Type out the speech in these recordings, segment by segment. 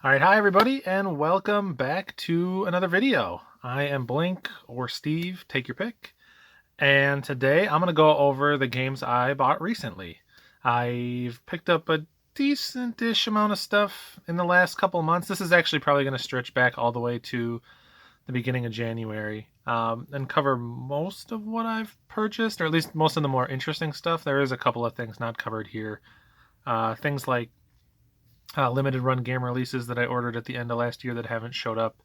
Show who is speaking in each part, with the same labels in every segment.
Speaker 1: All right, hi everybody, and welcome back to another video. I am Blink or Steve, take your pick. And today I'm going to go over the games I bought recently. I've picked up a decent-ish amount of stuff in the last couple of months. This is actually probably going to stretch back all the way to the beginning of January and cover most of what I've purchased, or at least most of the more interesting stuff. There is a couple of things not covered here. Things like limited run game releases that I ordered at the end of last year that haven't showed up,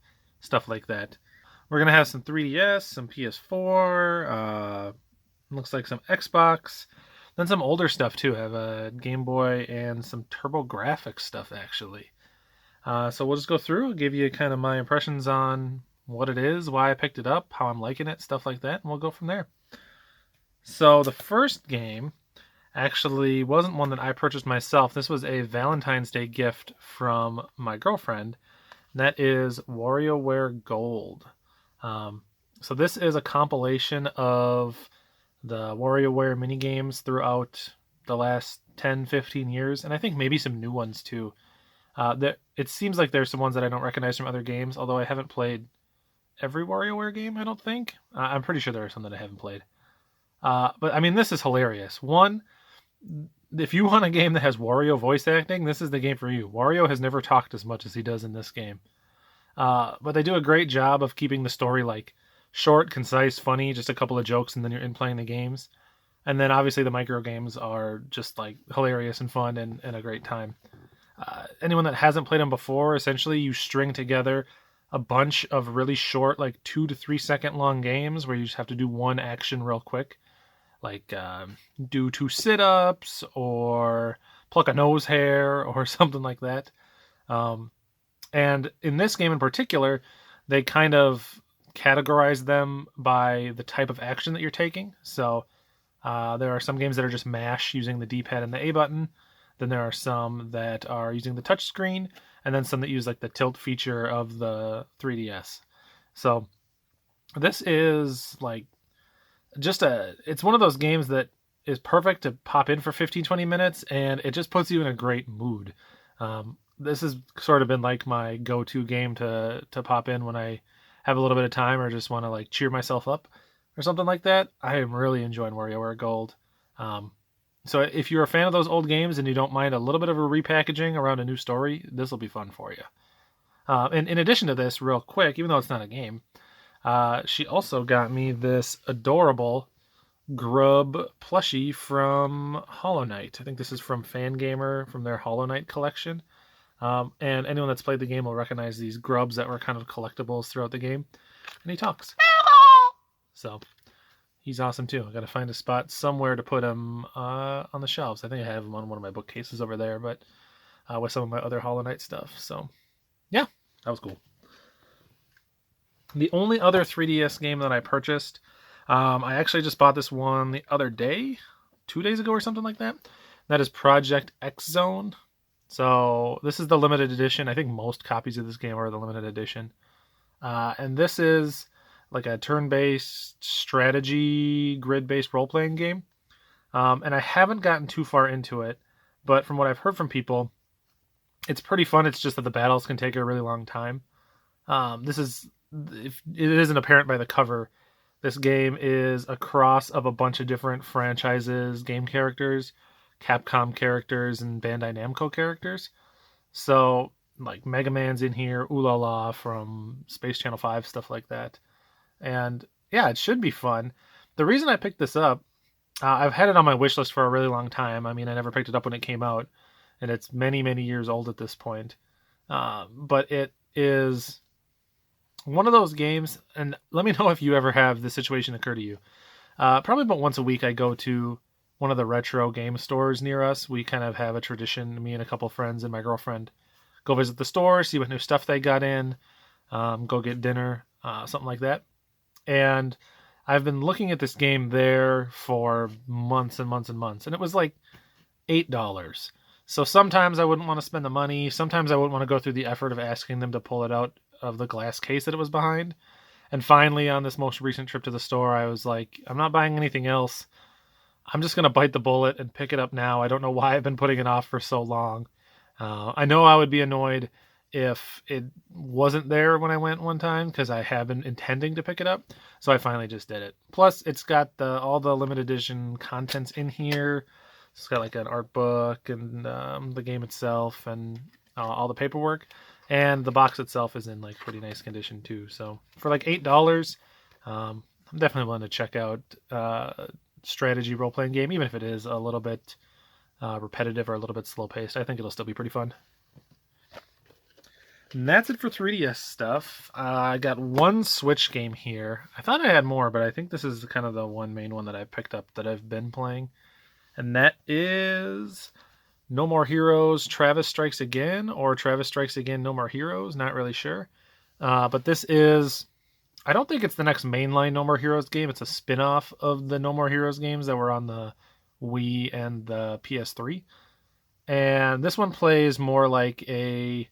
Speaker 1: stuff like that. We're gonna have some 3DS, some PS4, looks like some Xbox, then some older stuff too. I have a Game Boy and some TurboGrafx stuff actually. So we'll just go through, give you kind of my impressions on what it is, why I picked it up, how I'm liking it, stuff like that, and we'll go from there. So the first game actually wasn't one that I purchased myself. This was a Valentine's Day gift from my girlfriend. And that is WarioWare Gold. So this is a compilation of the WarioWare minigames throughout the last 10, 15 years, and I think maybe some new ones too. It seems like there's some ones that I don't recognize from other games, although I haven't played every WarioWare game, I don't think. I'm pretty sure there are some that I haven't played. But I mean, this is hilarious. One, if you want a game that has Wario voice acting, this is the game for you. Wario has never talked as much as he does in this game. But they do a great job of keeping the story like short, concise, funny, just a couple of jokes, and then you're in playing the games. And then obviously the micro games are just like hilarious and fun and a great time. Anyone that hasn't played them before, essentially you string together a bunch of really short, like 2 to 3 second long games where you just have to do one action real quick, like do 2 sit-ups or pluck a nose hair or something like that. And in this game in particular, they kind of categorize them by the type of action that you're taking. So there are some games that are just mash using the D-pad and the A button. Then there are some that are using the touch screen, and then some that use like the tilt feature of the 3DS. So this is like it's one of those games that is perfect to pop in for 15-20 minutes, and it just puts you in a great mood. This has sort of been like my go-to game to pop in when I have a little bit of time or just want to like cheer myself up or something like that. I am really enjoying WarioWare Gold. So if you're a fan of those old games and you don't mind a little bit of a repackaging around a new story, this will be fun for you. And in addition to this, real quick, even though it's not a game, she also got me this adorable Grub plushie from Hollow Knight. I think this is from Fangamer from their Hollow Knight collection. And anyone that's played the game will recognize these grubs that were kind of collectibles throughout the game. And he talks. So he's awesome too. I got to find a spot somewhere to put him on the shelves. I think I have him on one of my bookcases over there, but with some of my other Hollow Knight stuff. So yeah, that was cool. The only other 3DS game that I purchased, I actually just bought this one the other day, 2 days ago or something like that. That is Project X Zone. So this is the limited edition. I think most copies of this game are the limited edition. And this is like a turn-based strategy, grid-based role-playing game. And I haven't gotten too far into it, but from what I've heard from people, it's pretty fun. It's just that the battles can take a really long time. If it isn't apparent by the cover, this game is a cross of a bunch of different franchises, game characters, Capcom characters, and Bandai Namco characters. So, like, Mega Man's in here, Ooh La La from Space Channel 5, stuff like that. And, yeah, it should be fun. The reason I picked this up, I've had it on my wish list for a really long time. I mean, I never picked it up when it came out, and it's many, many years old at this point. But it is one of those games, and let me know if you ever have this situation occur to you. Probably about once a week I go to one of the retro game stores near us. We kind of have a tradition, me and a couple friends and my girlfriend go visit the store, see what new stuff they got in, go get dinner, something like that. And I've been looking at this game there for months and months and months, and it was like $8. So sometimes I wouldn't want to spend the money. Sometimes I wouldn't want to go through the effort of asking them to pull it out of the glass case that it was behind. And finally, on this most recent trip to the store, I was like, I'm not buying anything else. I'm just going to bite the bullet and pick it up now. I don't know why I've been putting it off for so long. I know I would be annoyed if it wasn't there when I went one time, because I have been intending to pick it up. So I finally just did it. Plus, it's got all the limited edition contents in here. It's got like an art book and the game itself and all the paperwork. And the box itself is in like pretty nice condition too. So for like $8, I'm definitely willing to check out strategy role-playing game, even if it is a little bit repetitive or a little bit slow-paced. I think it'll still be pretty fun. And that's it for 3DS stuff. I got one Switch game here. I thought I had more, but I think this is kind of the one main one that I picked up that I've been playing. And that is No More Heroes Travis Strikes Again, or Travis Strikes Again No More Heroes. Not really sure. But this is... I don't think it's the next mainline No More Heroes game. It's a spin-off of the No More Heroes games that were on the Wii and the PS3. And this one plays more like a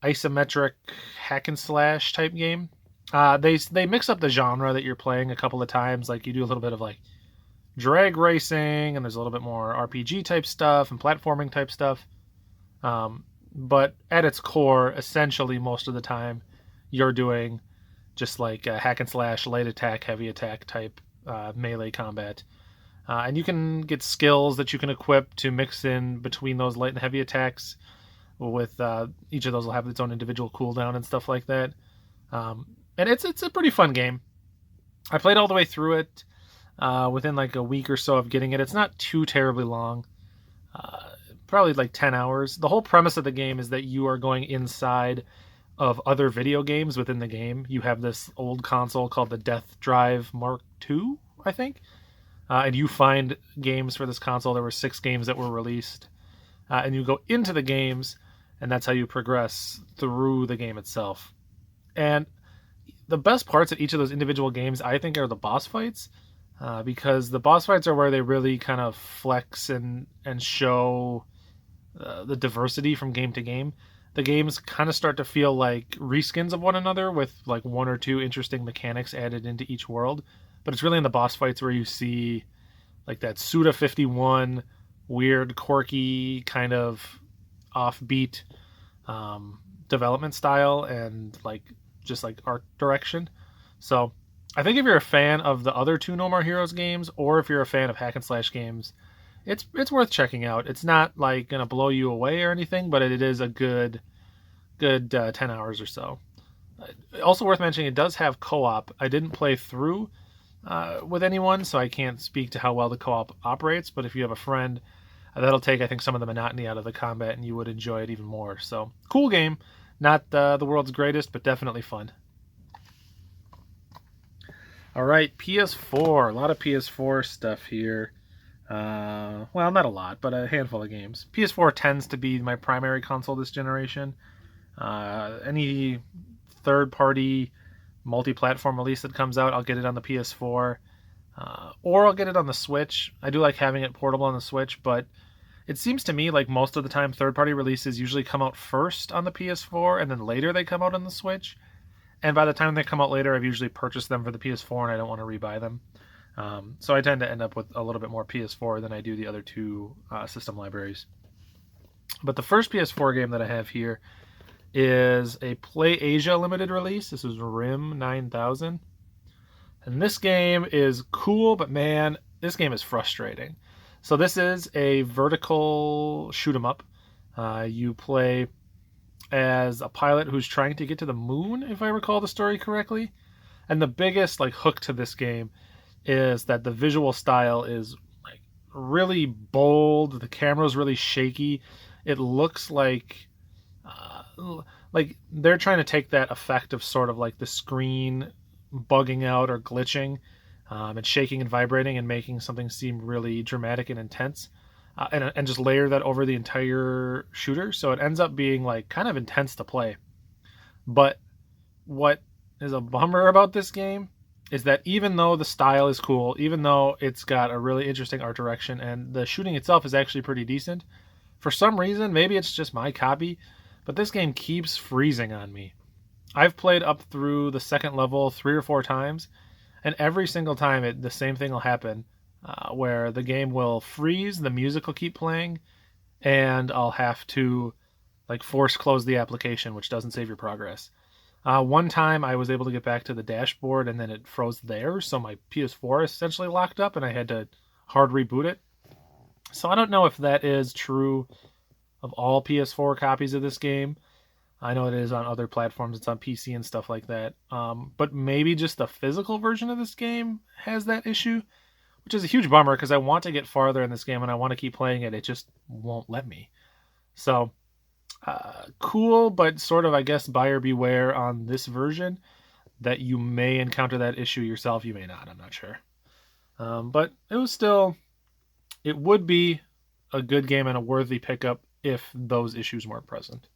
Speaker 1: isometric hack and slash type game. They mix up the genre that you're playing a couple of times. Like you do a little bit of like drag racing, and there's a little bit more RPG type stuff and platforming type stuff. But at its core, essentially most of the time, you're doing just like a hack and slash, light attack, heavy attack type melee combat. And you can get skills that you can equip to mix in between those light and heavy attacks. With each of those will have its own individual cooldown and stuff like that. And it's a pretty fun game. I played all the way through it within like a week or so of getting it. It's not too terribly long. Probably like 10 hours. The whole premise of the game is that you are going inside of other video games within the game. You have this old console called the Death Drive Mark II, I think. And you find games for this console. There were 6 games that were released. And you go into the games, and that's how you progress through the game itself. And the best parts of each of those individual games, I think, are the boss fights, because the boss fights are where they really kind of flex and show the diversity from game to game. The games kind of start to feel like reskins of one another with like 1 or 2 interesting mechanics added into each world. But it's really in the boss fights where you see like that Suda 51 weird, quirky, kind of offbeat development style and like just like art direction. So I think if you're a fan of the other 2 No More Heroes games, or if you're a fan of hack and slash games, it's worth checking out. It's not like gonna blow you away or anything, but it is a good 10 hours or so. Also worth mentioning, it does have co-op. I didn't play through with anyone, so I can't speak to how well the co-op operates, but if you have a friend, that'll take, I think, some of the monotony out of the combat, and you would enjoy it even more. So, cool game. Not the world's greatest, but definitely fun. All right, PS4. A lot of PS4 stuff here. Well, not a lot, but a handful of games. PS4 tends to be my primary console this generation. Any third-party multi-platform release that comes out, I'll get it on the PS4. Or I'll get it on the Switch. I do like having it portable on the Switch, but it seems to me like most of the time third-party releases usually come out first on the PS4, and then later they come out on the Switch. And by the time they come out later, I've usually purchased them for the PS4, and I don't want to rebuy them. So I tend to end up with a little bit more PS4 than I do the other 2 system libraries. But the first PS4 game that I have here is a Play Asia limited release. This is RIM 9000. And this game is cool, but man, this game is frustrating. So this is a vertical shoot 'em up. You play as a pilot who's trying to get to the moon, if I recall the story correctly. And the biggest like hook to this game is that the visual style is like really bold. The camera's really shaky. It looks like they're trying to take that effect of sort of like the screen bugging out or glitching, and shaking and vibrating and making something seem really dramatic and intense, and just layer that over the entire shooter. So it ends up being like kind of intense to play. But what is a bummer about this game is that even though the style is cool, even though it's got a really interesting art direction and the shooting itself is actually pretty decent, for some reason, maybe it's just my copy, but this game keeps freezing on me. I've played up through the second level 3 or 4 times, and every single time the same thing will happen, where the game will freeze, the music will keep playing, and I'll have to like force close the application, which doesn't save your progress. One time I was able to get back to the dashboard and then it froze there, so my PS4 essentially locked up and I had to hard reboot it. So I don't know if that is true of all PS4 copies of this game. I know it is on other platforms, it's on PC and stuff like that. But maybe just the physical version of this game has that issue, which is a huge bummer because I want to get farther in this game and I want to keep playing it. It just won't let me. So cool, but sort of, I guess, buyer beware on this version that you may encounter that issue yourself. You may not. I'm not sure. But it would be a good game and a worthy pickup if those issues weren't present.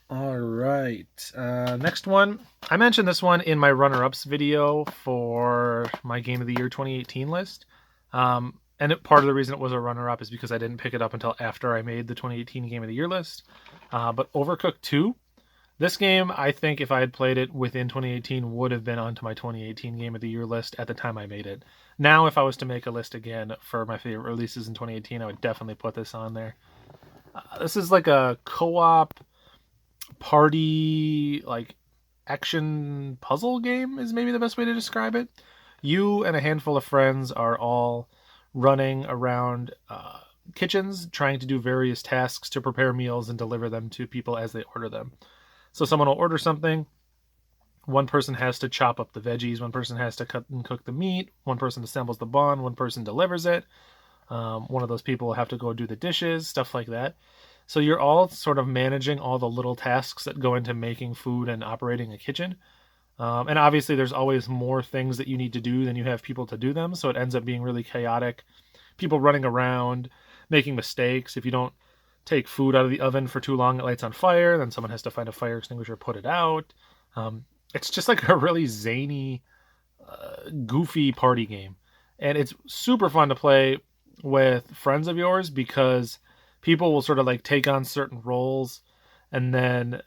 Speaker 1: All right. Next one. I mentioned this one in my runner-ups video for my Game of the Year 2018 list. Part of the reason it was a runner-up is because I didn't pick it up until after I made the 2018 Game of the Year list. But Overcooked 2, this game, I think if I had played it within 2018, would have been onto my 2018 Game of the Year list at the time I made it. Now, if I was to make a list again for my favorite releases in 2018, I would definitely put this on there. This is like a co-op party, like, action puzzle game is maybe the best way to describe it. You and a handful of friends are all running around kitchens trying to do various tasks to prepare meals and deliver them to people as they order them. So someone will order something, one person has to chop up the veggies, one person has to cut and cook the meat, one person assembles the bun, one person delivers it, one of those people will have to go do the dishes, stuff like that. So you're all sort of managing all the little tasks that go into making food and operating a kitchen. And obviously there's always more things that you need to do than you have people to do them, so it ends up being really chaotic. People running around, making mistakes. If you don't take food out of the oven for too long, it lights on fire, then someone has to find a fire extinguisher, put it out. It's just like a really zany, goofy party game. And it's super fun to play with friends of yours because people will sort of like take on certain roles and then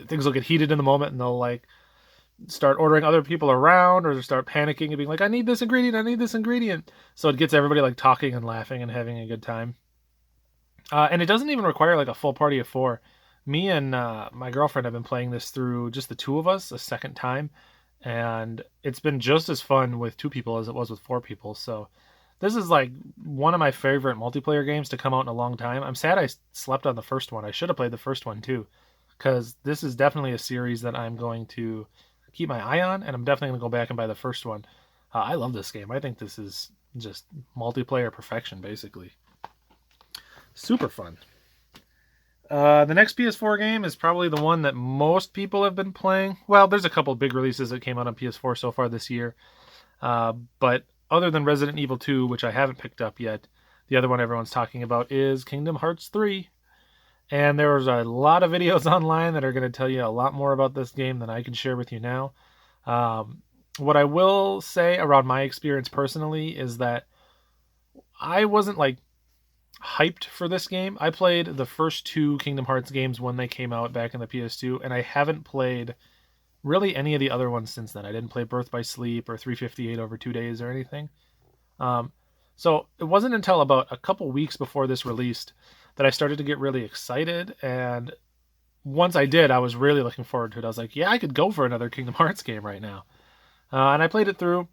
Speaker 1: things will get heated in the moment and they'll like start ordering other people around or start panicking and being like, I need this ingredient. So it gets everybody like talking and laughing and having a good time. And it doesn't even require like a full party of 4. Me and my girlfriend have been playing this through just the 2 of us a second time. And it's been just as fun with 2 people as it was with 4 people. So this is like one of my favorite multiplayer games to come out in a long time. I'm sad I slept on the first one. I should have played the first one too, because this is definitely a series that I'm going to keep my eye on, and I'm definitely going to go back and buy the first one. I love this game. I think this is just multiplayer perfection, basically. Super fun. The next PS4 game is probably the one that most people have been playing. Well, there's a couple big releases that came out on PS4 so far this year. But other than Resident Evil 2, which I haven't picked up yet, the other one everyone's talking about is Kingdom Hearts 3. And there was a lot of videos online that are going to tell you a lot more about this game than I can share with you now. What I will say around my experience personally is that I wasn't like hyped for this game. I played the first 2 Kingdom Hearts games when they came out back in the PS2, and I haven't played really any of the other ones since then. I didn't play Birth by Sleep or 358 over 2 days or anything. So it wasn't until about a couple weeks before this released that I started to get really excited, and once I did, I was really looking forward to it. I was like, yeah, I could go for another Kingdom Hearts game right now. And I played it through,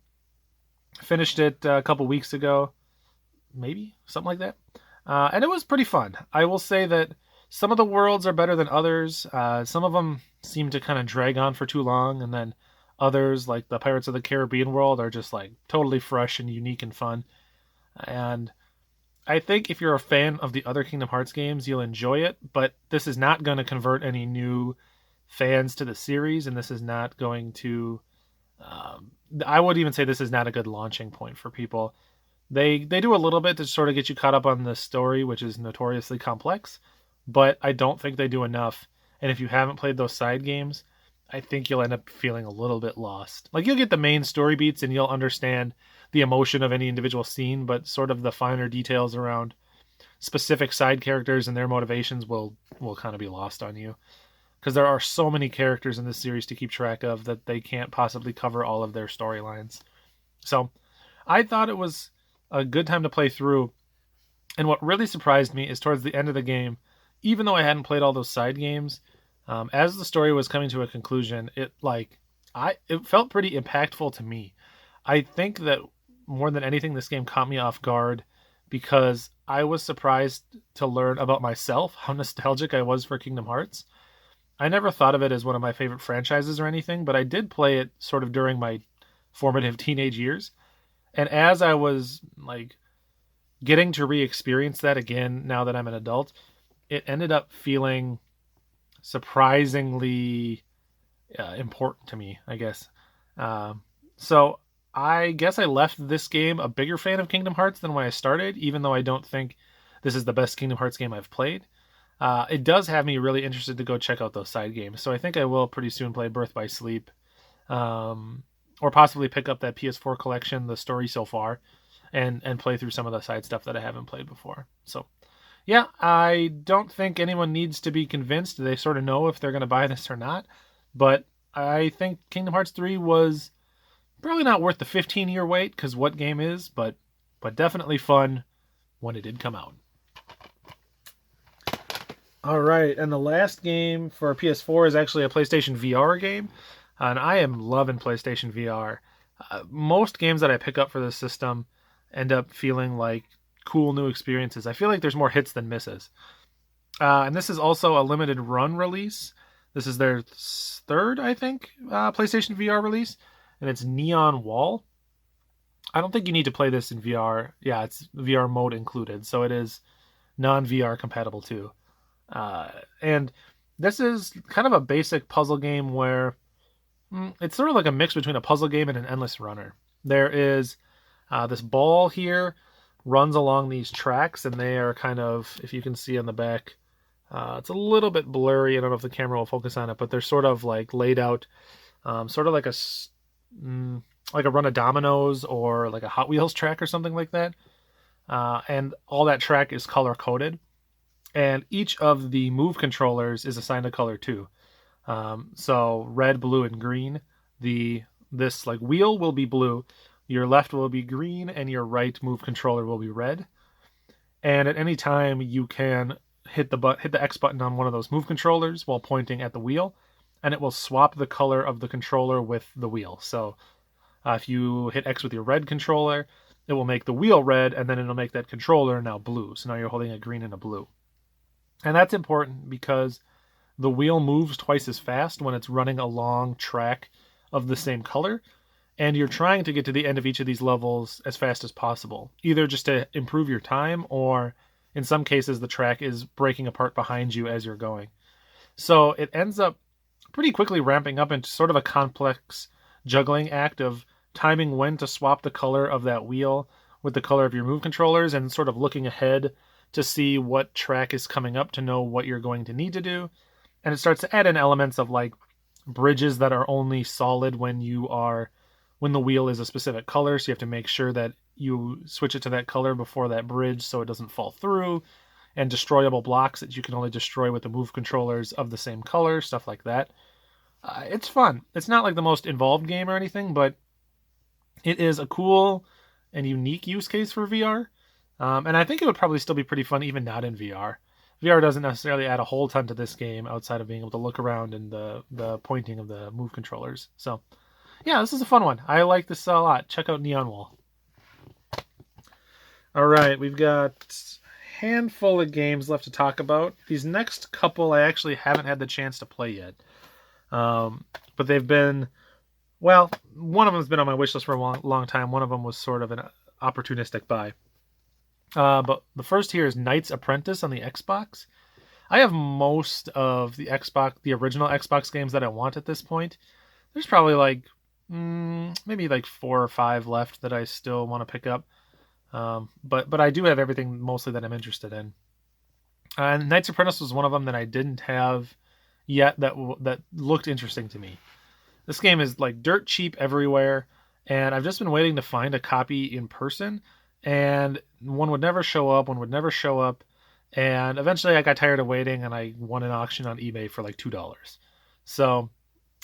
Speaker 1: finished it a couple weeks ago, maybe, something like that. And it was pretty fun. I will say that some of the worlds are better than others. Some of them seem to kind of drag on for too long, and then others, like the Pirates of the Caribbean world, are just like totally fresh and unique and fun. And I think if you're a fan of the other Kingdom Hearts games, you'll enjoy it, but this is not going to convert any new fans to the series, and this is not going to... I would even say this is not a good launching point for people. They do a little bit to sort of get you caught up on the story, which is notoriously complex, but I don't think they do enough. And if you haven't played those side games, I think you'll end up feeling a little bit lost. Like, you'll get the main story beats and you'll understand the emotion of any individual scene, but sort of the finer details around specific side characters and their motivations will kind of be lost on you. Because there are so many characters in this series to keep track of that they can't possibly cover all of their storylines. So I thought it was a good time to play through. And what really surprised me is towards the end of the game, even though I hadn't played all those side games, as the story was coming to a conclusion, it felt pretty impactful to me. I think that more than anything, this game caught me off guard because I was surprised to learn about myself, how nostalgic I was for Kingdom Hearts. I never thought of it as one of my favorite franchises or anything, but I did play it sort of during my formative teenage years. And as I was like getting to re-experience that again now that I'm an adult, it ended up feeling surprisingly important to me, I guess. So I guess I left this game a bigger fan of Kingdom Hearts than when I started, even though I don't think this is the best Kingdom Hearts game I've played. It does have me really interested to go check out those side games, so I think I will pretty soon play Birth by Sleep, or possibly pick up that PS4 collection, the story so far, and play through some of the side stuff that I haven't played before. So yeah, I don't think anyone needs to be convinced. They sort of know if they're going to buy this or not. But I think Kingdom Hearts 3 was probably not worth the 15-year wait, because what game is, but definitely fun when it did come out. All right, and the last game for PS4 is actually a PlayStation VR game, and I am loving PlayStation VR. Most games that I pick up for this system end up feeling like cool new experiences. I feel like there's more hits than misses. And this is also a limited run release. This is their third, I think, PlayStation VR release, and it's Neon Wall. I don't think you need to play this in VR. Yeah, it's VR mode included, so it is non-VR compatible too. And this is kind of a basic puzzle game where it's sort of like a mix between a puzzle game and an endless runner. There is this ball here runs along these tracks, and they are kind of, if you can see on the back, it's a little bit blurry. I don't know if the camera will focus on it, but they're sort of like laid out, sort of like a run of dominoes or like a Hot Wheels track or something like that. And all that track is color coded, and each of the move controllers is assigned a color too. So red, blue, and green. This like wheel will be blue, your left will be green, and your right move controller will be red. And at any time, you can hit the X button on one of those move controllers while pointing at the wheel, and it will swap the color of the controller with the wheel. So if you hit X with your red controller, it will make the wheel red, and then it'll make that controller now blue. So now you're holding a green and a blue. And that's important because the wheel moves twice as fast when it's running a long track of the same color, and you're trying to get to the end of each of these levels as fast as possible, either just to improve your time, or in some cases the track is breaking apart behind you as you're going. So it ends up pretty quickly ramping up into sort of a complex juggling act of timing when to swap the color of that wheel with the color of your move controllers, and sort of looking ahead to see what track is coming up to know what you're going to need to do. And it starts to add in elements of like bridges that are only solid when the wheel is a specific color, so you have to make sure that you switch it to that color before that bridge so it doesn't fall through, and destroyable blocks that you can only destroy with the move controllers of the same color, stuff like that. It's fun. It's not like the most involved game or anything, but it is a cool and unique use case for VR. And I think it would probably still be pretty fun even not in VR. VR doesn't necessarily add a whole ton to this game outside of being able to look around and the pointing of the move controllers. So yeah, this is a fun one. I like this a lot. Check out Neon Wall. All right, we've got a handful of games left to talk about. These next couple I actually haven't had the chance to play yet. But they've been, well, one of them's been on my wish list for a long time. One of them was sort of an opportunistic buy. But the first here is Knight's Apprentice on the Xbox. I have most of the original Xbox games that I want at this point. There's probably like maybe like 4 or 5 left that I still want to pick up. But I do have everything mostly that I'm interested in. And Knight's Apprentice was one of them that I didn't have yet that looked interesting to me. This game is like dirt cheap everywhere, and I've just been waiting to find a copy in person, and one would never show up, and eventually I got tired of waiting, and I won an auction on eBay for like $2. So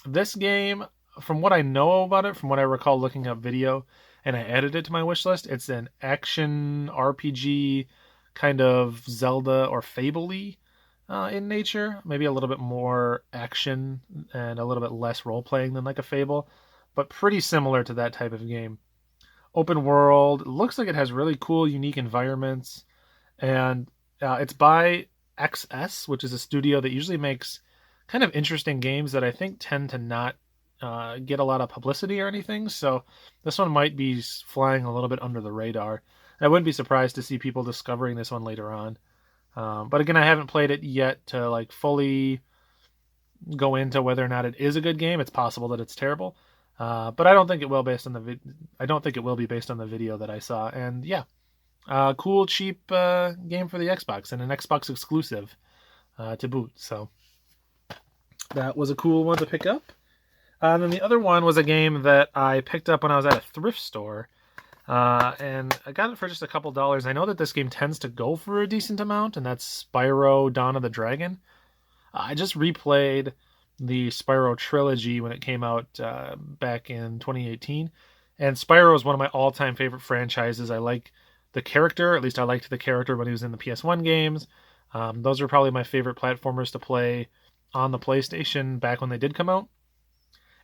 Speaker 1: this game, from what I know about it, from what I recall looking up video, and I added it to my wish list, it's an action RPG kind of Zelda or Fable-y in nature. Maybe a little bit more action and a little bit less role-playing than like a Fable, but pretty similar to that type of game. Open world, looks like it has really cool, unique environments, and it's by XS, which is a studio that usually makes kind of interesting games that I think tend to not get a lot of publicity or anything. So this one might be flying a little bit under the radar. I wouldn't be surprised to see people discovering this one later on. But again, I haven't played it yet to like fully go into whether or not it is a good game. It's possible that it's terrible, but I don't think it will based on the I don't think it will be based on the video that I saw. And yeah, cool, cheap game for the Xbox and an Xbox exclusive to boot. So that was a cool one to pick up. And then the other one was a game that I picked up when I was at a thrift store. And I got it for just a couple dollars. I know that this game tends to go for a decent amount, and that's Spyro Dawn of the Dragon. I just replayed the Spyro trilogy when it came out back in 2018. And Spyro is one of my all-time favorite franchises. I like the character, at least I liked the character when he was in the PS1 games. Those are probably my favorite platformers to play on the PlayStation back when they did come out.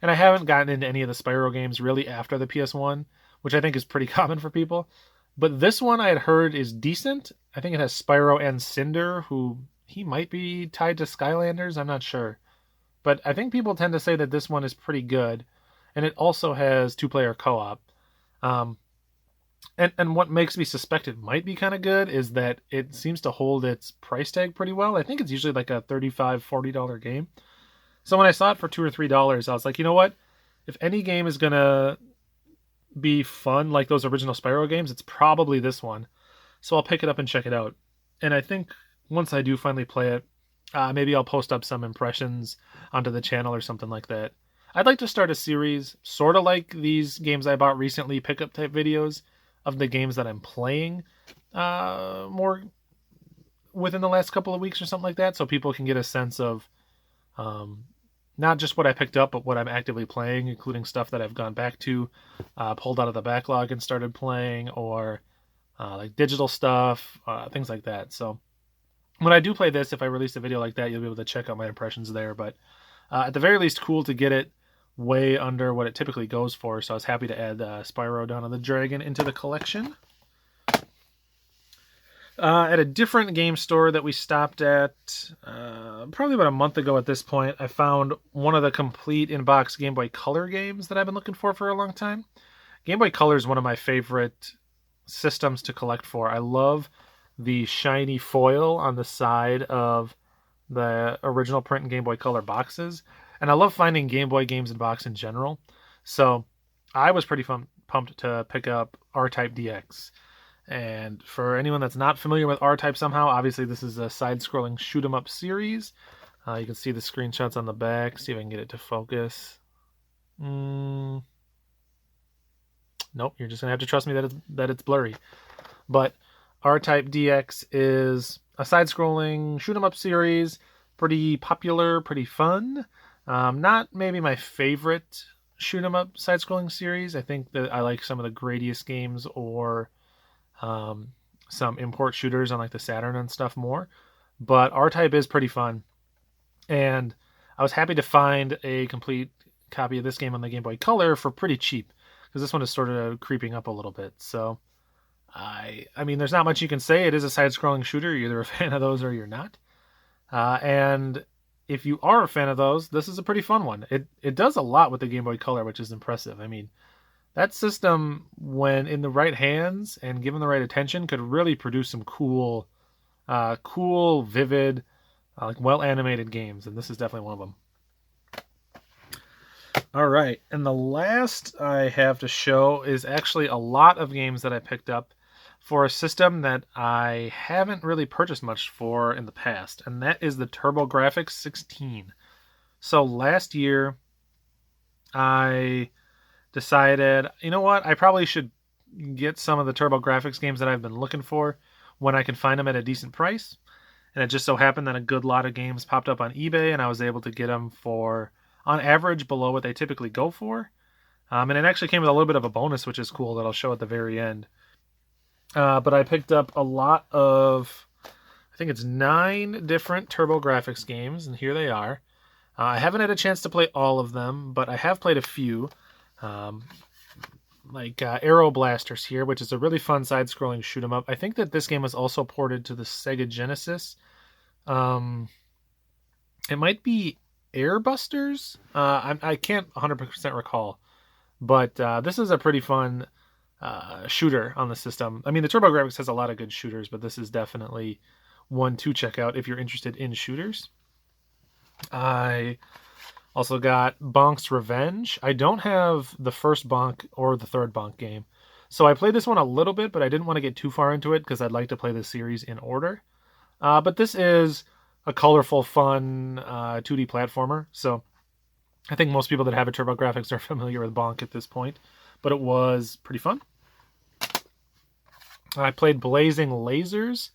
Speaker 1: And I haven't gotten into any of the Spyro games really after the PS1, which I think is pretty common for people. But this one I had heard is decent. I think it has Spyro and Cinder, who he might be tied to Skylanders. I'm not sure. But I think people tend to say that this one is pretty good. And it also has two-player co-op. And what makes me suspect it might be kind of good is that it seems to hold its price tag pretty well. I think it's usually like a $35, $40 game. So when I saw it for $2 or $3, I was like, you know what? If any game is going to be fun like those original Spyro games, it's probably this one. So I'll pick it up and check it out. And I think once I do finally play it, maybe I'll post up some impressions onto the channel or something like that. I'd like to start a series, sort of like these games I bought recently, pickup type videos of the games that I'm playing more within the last couple of weeks or something like that, so people can get a sense of not just what I picked up, but what I'm actively playing, including stuff that I've gone back to, pulled out of the backlog and started playing, or like digital stuff, things like that. So when I do play this, if I release a video like that, you'll be able to check out my impressions there. But at the very least, cool to get it way under what it typically goes for. So I was happy to add Spyro Dawn of the Dragon into the collection. At a different game store that we stopped at probably about a month ago at this point, I found one of the complete in-box Game Boy Color games that I've been looking for a long time. Game Boy Color is one of my favorite systems to collect for. I love the shiny foil on the side of the original print and Game Boy Color boxes, and I love finding Game Boy games in box in general. So I was pretty pumped to pick up R-Type DX. And for anyone that's not familiar with R-Type somehow, obviously this is a side-scrolling shoot-'em-up series. You can see the screenshots on the back. See if I can get it to focus. Nope, you're just going to have to trust me that it's blurry. But R-Type DX is a side-scrolling shoot-'em-up series. Pretty popular, pretty fun. Not maybe my favorite shoot-'em-up side-scrolling series. I think that I like some of the Gradius games or some import shooters on like the Saturn and stuff more, but R-Type is pretty fun, and I was happy to find a complete copy of this game on the Game Boy Color for pretty cheap, because this one is sort of creeping up a little bit. So I mean, there's not much you can say. It is a side-scrolling shooter. You're either a fan of those or you're not, and if you are a fan of those, this is a pretty fun one. It does a lot with the Game Boy Color, which is impressive. I mean, that system, when in the right hands and given the right attention, could really produce some cool, vivid, like well-animated games, and this is definitely one of them. All right, and the last I have to show is actually a lot of games that I picked up for a system that I haven't really purchased much for in the past, and that is the TurboGrafx 16. So last year, I decided, you know what, I probably should get some of the TurboGrafx games that I've been looking for when I can find them at a decent price. And it just so happened that a good lot of games popped up on eBay, and I was able to get them for, on average, below what they typically go for. And it actually came with a little bit of a bonus, which is cool, that I'll show at the very end. But I picked up a lot of, I think it's 9 different TurboGrafx games, and here they are. I haven't had a chance to play all of them, but I have played a few. Um, like Arrow Blasters here, which is a really fun side-scrolling shoot 'em up. I think that this game was also ported to the Sega Genesis. Um, it might be Airbusters. I can't 100% recall, but this is a pretty fun shooter on the system. I mean, the TurboGrafx has a lot of good shooters, but this is definitely one to check out if you're interested in shooters. I also got Bonk's Revenge. I don't have the first Bonk or the third Bonk game. So I played this one a little bit, but I didn't want to get too far into it because I'd like to play the series in order. But this is a colorful, fun 2D platformer. So I think most people that have a TurboGrafx are familiar with Bonk at this point. But it was pretty fun. I played Blazing Lasers.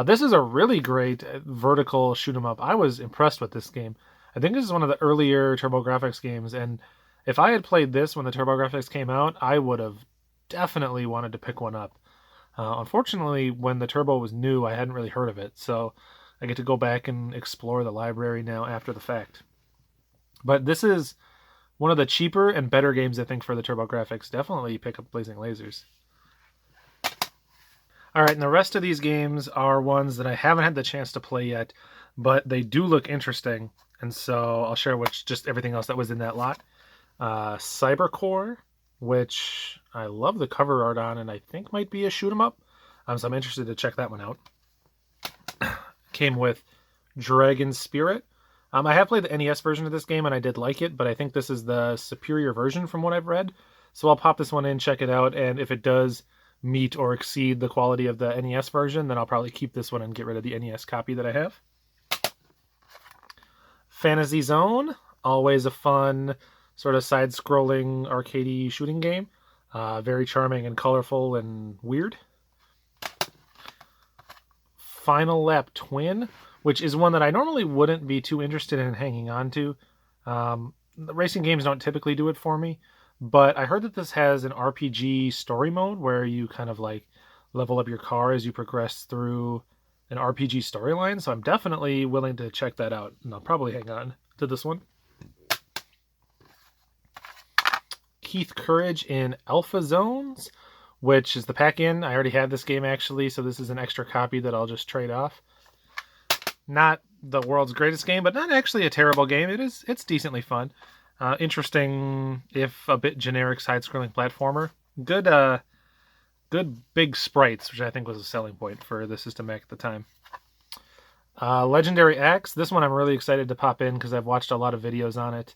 Speaker 1: This is a really great vertical shoot 'em up. I was impressed with this game. I think this is one of the earlier TurboGrafx games, and if I had played this when the TurboGrafx came out, I would have definitely wanted to pick one up. Unfortunately, when the Turbo was new, I hadn't really heard of it, so I get to go back and explore the library now after the fact. But this is one of the cheaper and better games, I think, for the TurboGrafx. Definitely pick up Blazing Lasers. All right, and the rest of these games are ones that I haven't had the chance to play yet, but they do look interesting, and so I'll share just everything else that was in that lot. Cybercore, which I love the cover art on, and I think might be a shoot 'em up, so I'm interested to check that one out. Came with Dragon Spirit. I have played the NES version of this game, and I did like it, but I think this is the superior version from what I've read, so I'll pop this one in, check it out, and if it does meet or exceed the quality of the NES version, then I'll probably keep this one and get rid of the NES copy that I have. Fantasy Zone, always a fun sort of side-scrolling arcadey shooting game. Very charming and colorful and weird. Final Lap Twin, which is one that I normally wouldn't be too interested in hanging on to. The racing games don't typically do it for me, but I heard that this has an RPG story mode where you kind of like level up your car as you progress through an RPG storyline, so I'm definitely willing to check that out, and I'll probably hang on to this one. Keith Courage in Alpha Zones, which is the pack-in. I already had this game, actually, so this is an extra copy that I'll just trade off. Not the world's greatest game, but not actually a terrible game. It's decently fun. Interesting, if a bit generic, side-scrolling platformer. Good big sprites, which I think was a selling point for the System Mac at the time. Legendary Axe. This one I'm really excited to pop in because I've watched a lot of videos on it.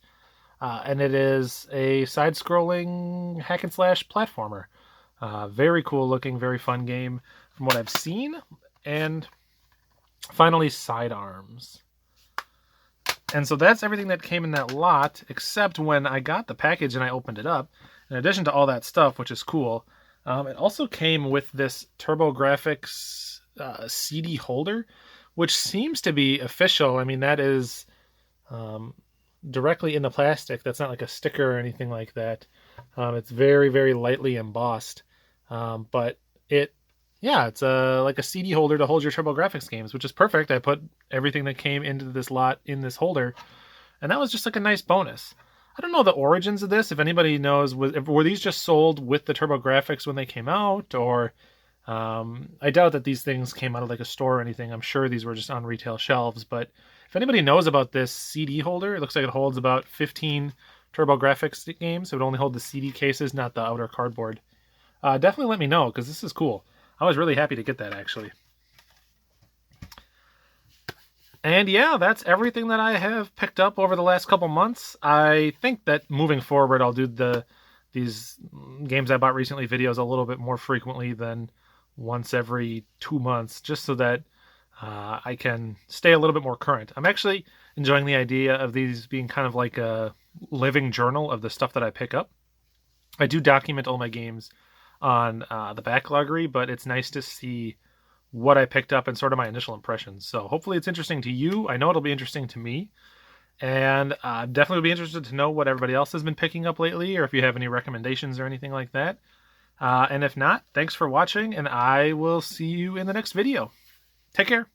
Speaker 1: And it is a side-scrolling hack-and-slash platformer. Very cool looking, very fun game from what I've seen. And finally, Sidearms. And so that's everything that came in that lot, except when I got the package and I opened it up. In addition to all that stuff, which is cool, it also came with this TurboGrafx CD holder, which seems to be official. I mean, that is directly in the plastic. That's not like a sticker or anything like that. It's very, very lightly embossed. But it's like a CD holder to hold your TurboGrafx games, which is perfect. I put everything that came into this lot in this holder, and that was just like a nice bonus. I don't know the origins of this. If anybody knows, were these just sold with the TurboGrafx when they came out, or I doubt that these things came out of like a store or anything. I'm sure these were just on retail shelves. But if anybody knows about this CD holder, it looks like it holds about 15 TurboGrafx games. It would only hold the CD cases, not the outer cardboard. Definitely let me know, because this is cool. I was really happy to get that, actually. And yeah, that's everything that I have picked up over the last couple months. I think that moving forward, I'll do these games I bought recently videos a little bit more frequently than once every 2 months, just so that I can stay a little bit more current. I'm actually enjoying the idea of these being kind of like a living journal of the stuff that I pick up. I do document all my games on the backloggery, but it's nice to see what I picked up and sort of my initial impressions. So hopefully it's interesting to you. I know it'll be interesting to me. And definitely be interested to know what everybody else has been picking up lately, or if you have any recommendations or anything like that. And if not, thanks for watching, and I will see you in the next video. Take care.